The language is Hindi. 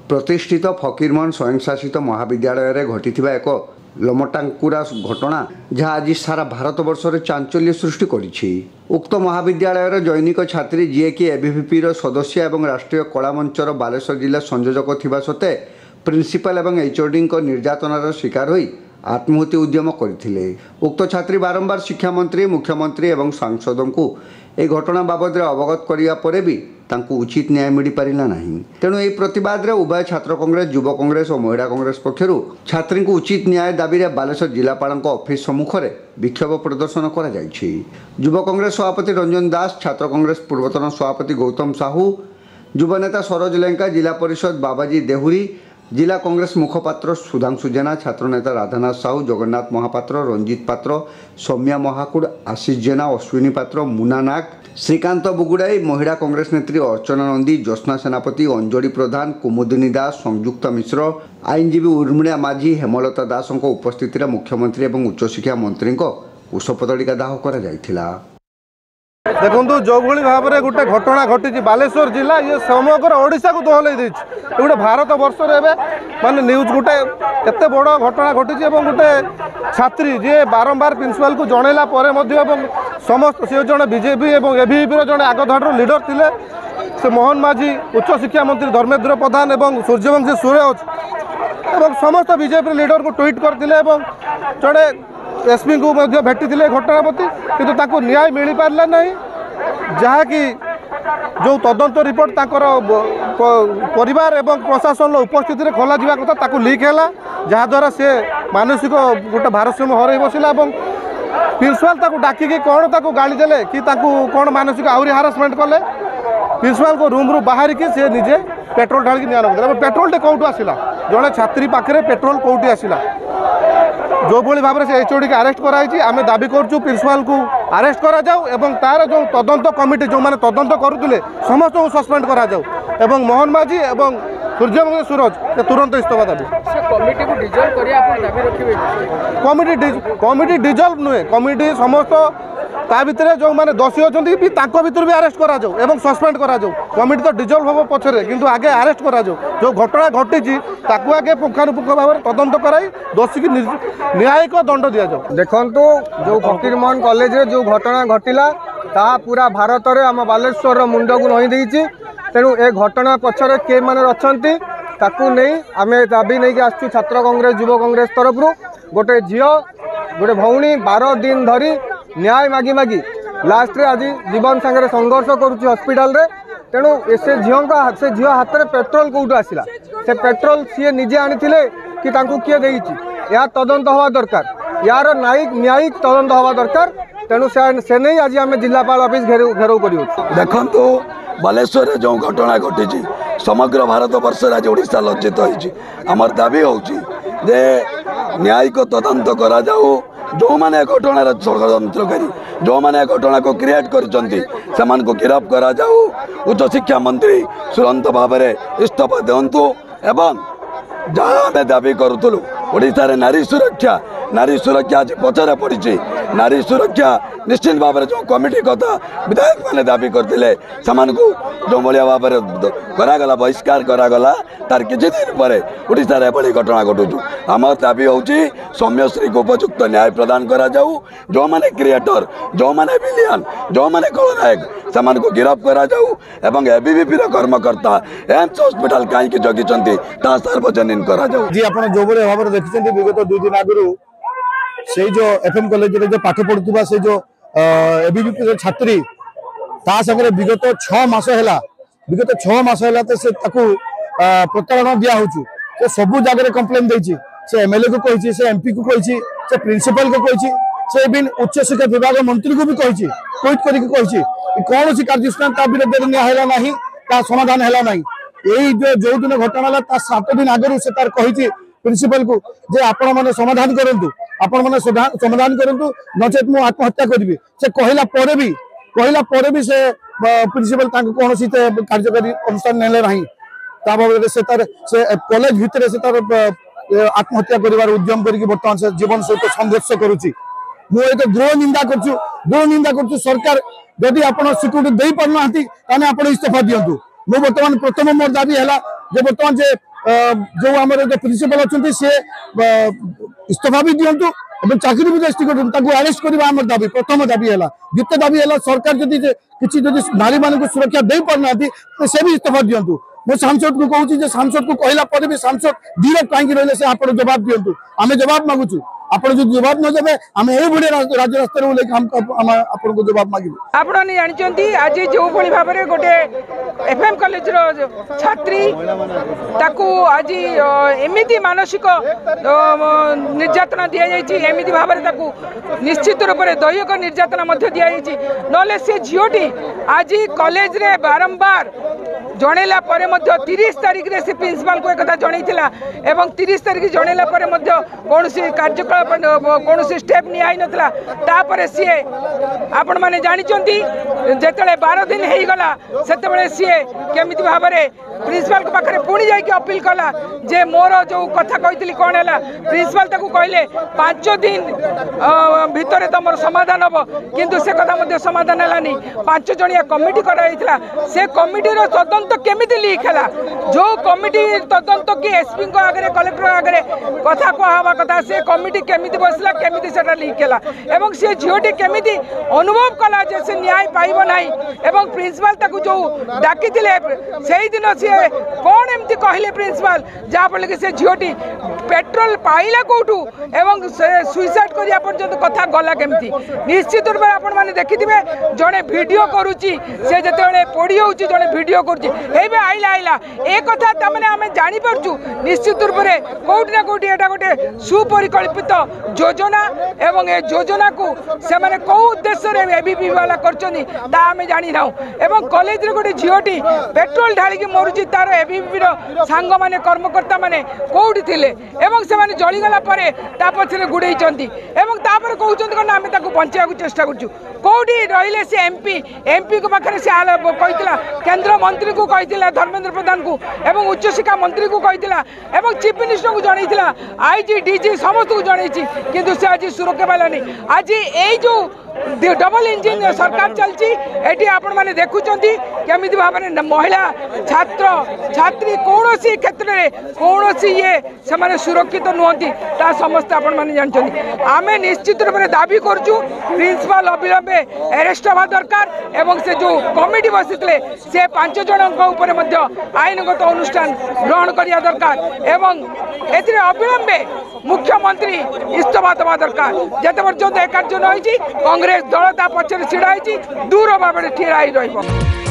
प्रतिष्ठित फकीरमोहन स्वयंशासित महाविद्यालय घटी एक लमटांकुरा घटना जहाँ आज सारा भारत वर्ष में चांचल्य सृष्टि करिछि। उक्त महाविद्यालय जैनिक छात्री जी कि एबीवीपी सदस्य एवं राष्ट्रीय कला मंचर बालेश्वर जिला संयोजक थिबा सत्वे प्रिंसिपल एवं एचओडी निर्यातनार शिकार होई आत्महत्या उद्यम करथिले। उक्त छात्री बारंबार शिक्षा मंत्री, मुख्यमंत्री एवं सांसदों को यह घटना बाबद अवगत करिया परे भी तांकु उचित न्याय मिल पारिला नहीं। तेणु यह प्रतिवाद उभय छात्र कांग्रेस, युव कांग्रेस और महिला कांग्रेस पक्षरु छात्री को उचित न्याय दाबी रे बालेश्वर जिलापाल ऑफिस सम्मुख में विक्षोभ प्रदर्शन करा जायछि। युव कांग्रेस सभापति रंजन दास, छात्र कांग्रेस पूर्वतन सभापति गौतम साहू, युव नेता सरोज लेंका, जिला परिषद बाबाजी देहुरी, जिला कांग्रेस मुखपात्र सुधांशु जेना, छात्र नेता राधानाथ साहू, जगन्नाथ महापात्र, रंजित पात्र, सौम्या महाकुड़, आशीष जेना, अश्विनी पात्र, मुना नाग, श्रीकांत बुगुड़ाई, महिला कांग्रेस नेत्री अर्चना नंदी, ज्योत्स्ना सेनापति, अंजलि प्रधान, कुमुदिनी दास, संयुक्त मिश्र, आईनजीवी उर्मिला माझी, हेमलता दास उपस्थित मुख्यमंत्री और उच्चशिक्षा मंत्री कुशपतलिका दाह करा जायथिला। देखो जो भाव में गोटे घटना घटी बालेश्वर जिला ये समग्र ओडिशा को दोहल गोटे भारत वर्ष माने न्यूज गोटे एत बड़ घटना घटी गोटे छात्री जी बारंबार प्रिंसिपाल को जनइला समस्त सी जड़े बीजेपी और एबीवीपी जड़े आगधाड़ लीडर थे से मोहन माझी, उच्च शिक्षा मंत्री धर्मेंद्र प्रधान और सूर्यवंशी सूर्य और समस्त बीजेपी लीडर को ट्वीट करते जड़े एसपी को भेटी घटना प्रति किंतु न्याय मिल पारा ना जहाँकि जो तदंत रिपोर्ट परिवार एवं प्रशासन उपस्थित में खोल जा कथा लीक है जहाद्वारा सी मानसिक गोटे भारसाम्य हर बसला प्रिंसिपाल डाकिकी कौन गाड़ी देले कि कौन मानसिक आहरी हारासमेंट कले प्रिंसिपाल को रूम रू बाहर की सी निजे पेट्रोल ढाल निया नगद पेट्रोल कौटू आसला जड़े छात्री पाखे पेट्रोल कौटी आसला जो भाव में से एचओडी को अरेस्ट कराई आम दाबी करूँ प्रिंसिपाल को अरेस्ट करा जाऊ एवं तार जो तदंत कमिटी जो मैंने तदंत करुले समस्त को सस्पेंड करा जाऊ एवं मोहन माझी एवं सूर्यवंशी सूरज तुरंत इस्तीफा दाबी कमिटी को डिजल्व करिया आपण दाबी रखिबे कमिटी डिजल्व नुहे कमिटी समस्त ता भितर जो मैंने दोषी अच्छा भी अरेस्ट करा जाऊ एवं सस्पेंड करा जाऊ कमिटी तो डिजल्व हम पछरे किंतु आगे अरेस्ट करा जाऊ जो घटना घटी आगे पुंखानुपुंख भाव में तदंत कराई दोषी की न्यायिक दंड दि जाऊ। देखंतु जो फकीरमोहन कॉलेज रे जो घटना घटिला ता पूरा भारत में आम बालेश्वर मुंड को नई देछि तेणु ए घटना पछरे के माने अछंती ताकू नहीं आम दाबी नहीं आसु छात्र कांग्रेस, युव कांग्रेस तरफ गोटे झील गोटे भौणी 12 दिन धरी न्याय मागी मागी लास्ट रे आज जीवन सांगे संघर्ष करुच्ची हॉस्पिटल रे तेणु से झील हाथ में पेट्रोल कौटू आसला से पेट्रोल सी निजे आनी कि किए देछि या तदंत हवा दरकार यार न्यायिक तदंत हवा दरकार तेणु से नहीं आज आम जिलापाल ऑफिस घेराव कर देखु बालेश्वर जो घटना घटी समग्र भारत वर्ष आज ओडिशा लज्जित होती आमर दाबी होची जे न्यायिक तदंत करा जाऊ जो माने घटनार षड़यंत्रकारी जो माने घटना को क्रिएट कर गिरफ्त करा जाऊ उच्च शिक्षा मंत्री तुरंत भाव में इस्तीफा दिंतु एवं जहाँ आम दाबी करूँ ओडिशा रे नारी सुरक्षा आज पचर पड़ी नारी सुरक्षा निश्चित भाव में जो कमिटी कथा विधायक मैंने दाबी करते जो भाया भाव में करागला बहिष्कार करागला तार किसी दिन पर ओडिशा रे एभली घटना घटुचु आम दाबी होची सौम्यश्री को उपयुक्त न्याय प्रदान करा जाऊ जो माने क्रिएटर जो माने विलियन जो माने खलनायक से को गिरफ्त करा जाऊ एवं एबीवीपी कर्मकर्ता एम्स हॉस्पिटल कहीं जगिंट ता सार्वजनीन करा जाऊ। जी आप जो भाव में देखते विगत 2 दिन आगु से जो एफएम कॉलेज रे जो पाठ पढ़ुवा से जो एबीवीपी छात्री ता संगे विगत 6 मास है तो से प्रताड़ना दिया हो सबू जगह कंप्लेन देछि से एमएलए को कही से एमपी को कही से प्रिंसिपल को कही से भी उच्च शिक्षा विभाग मंत्री को भी कही ट्वीट करके कौन सी कार्यानुष्ठान विरोध निहला ना समाधान है ना यही जो दिन घटना है 7 दिन आगु से तार कही प्रिंसिपल को जे आपण माने समाधान करंतु आपण माने समाधान करंतु नचेत मु आत्महत्या करिवि से कहला परे भी से प्रिंसिपल तांको कोनोसी कार्यकारी अनुष्ठान नेले नाही ता भाव से तार से कॉलेज भितर से तार आत्महत्या करिवार उद्यम करिक वर्तमान से जीवन सहित संघर्ष करूची मु एक दृढ़ निंदा करछु सरकार जदि आपण सिक्यूरिटी दे पारनाती ताने आपण इस्तीफा दियंतु मु वर्तमान प्रथम मोर दाबी हैला जे वर्तमान जे जो आम प्रिंसिपल अच्छा सी इस्तीफा भी दिंतु चाकरी भी रेस्ट कर आरेस्ट करवा आम दाबी प्रथम दाबी है द्वितीय दाबी है सरकार जदि किसी नारी मान सुरक्षा दे पारना से भी इस्तीफा दिंतु मो सांसद को कहूँ सांसद को कहला भी सांसद धीरे कहीं रही से आप जवाब दिंतु आम जवाब मागुचु आप जो जवाब न देवे आम ये राजरास्ता आपको जवाब मांगू आप जानते आज जो भाव में गोटे एफएम कॉलेज छात्री ताकू आज एमती मानसिक निर्यातना दि जाती भाव में निश्चित रूप से दैहिक निर्यातना दि जाती ना से झीटी आज कॉलेज रे बारंबार जनइला 30 तारीख रे से प्रिंसिपल को एक जनईला एवं 30 तारीख जनइला कौन कार्यकलाप कौन स्टेप निपर सी आपण मैंने जानते जिते 12 दिन हो गला से सी केमी भाव में प्रिंसिपल पाखे पुणी जाकि अपील कला जे मोर जो कथा कही कौन है प्रिंसिपल कहले 5 दिन भितर तुम समाधान हम किंतु से कथा समाधान है 5 जणिया कमिटी कराइला से कमिटीर तदंत केमिति लीक है जो कमिटी तदंत कि एसपी आगे कलेक्टर आगे कथा कहवा कथा से कमिटी केमिति बसला केमिति सेटा लीक है एवं से झीटी केमिति अनुभव कला जे से न्याय पाइब नाही एवं प्रिंसिपल ताकू जो डाकी से दिन सी कौन एमती कहले प्रिंसिपल जहाँफल कि से झीटी पेट्रोल पाइला कौटू एवं सुइसाइड करिया पर्यंत कथा गला केमती निश्चित रूप आपण माने देखिथिबे जणे वीडियो करूची से जते पोड़ी होउची जणे वीडियो करूची हेबे आइला आइला ए कथा तमने हमें जानि परचू निश्चित रूप से कोठी ना कोठी एटा गोटे सुपरिकल्पित योजना एवं ए योजना को से माने को उद्देश्य रे एबीपी वाला करचनी ता हमें जानि नाउ एवं कॉलेज रे गोटे झियोटी पेट्रोल ढाली की मरुची तार एबीपी रो सांग माने कर्मकर्ता माने कोठी थिले एवं से माने जळी गला परे ता पछरे गुडेइचंती एवं तापर कहउचंती कोन हमें ताको बंचिया को चेष्टा करचू कोठी रहिले से एमपी को पाखरे से आला कहितला केंद्र मंत्री को कहितला धर्मेंद्र प्रधान को एवं उच्च शिक्षा मंत्री को कहितला एवं चीफ मिनिस्टर को जणैतला आईजी डीजी समस्त को जणैछि किंतु से आज सुरक्षा पालानी आज ए जो डबल इंजिन सरकार चलती एटी आपण माने देखुचंती केमिति भाव में महिला छात्र छात्री कौन सी क्षेत्र में कौन सी ये से माने सुरक्षित नुहंती ता समस्त आपण माने जानचंती आमे निश्चित रूप से दाबी करचु प्रिंसिपल अविलंबे अरेस्ट हवा दरकार एवं से जो कमिटी बसितले से 5 जनक ऊपर मध्य आईनगत अनुष्ठान ग्रहण करिया दरकार एवं एथिरे अविलंबे मुख्यमंत्री इस्तीफा देवा दरकार जते पर्यंत ए कार्य न होइछि कांग्रेस दल ता पछरे छिड़ा होइछि दूर भाव में ठिड़ा रहिबो।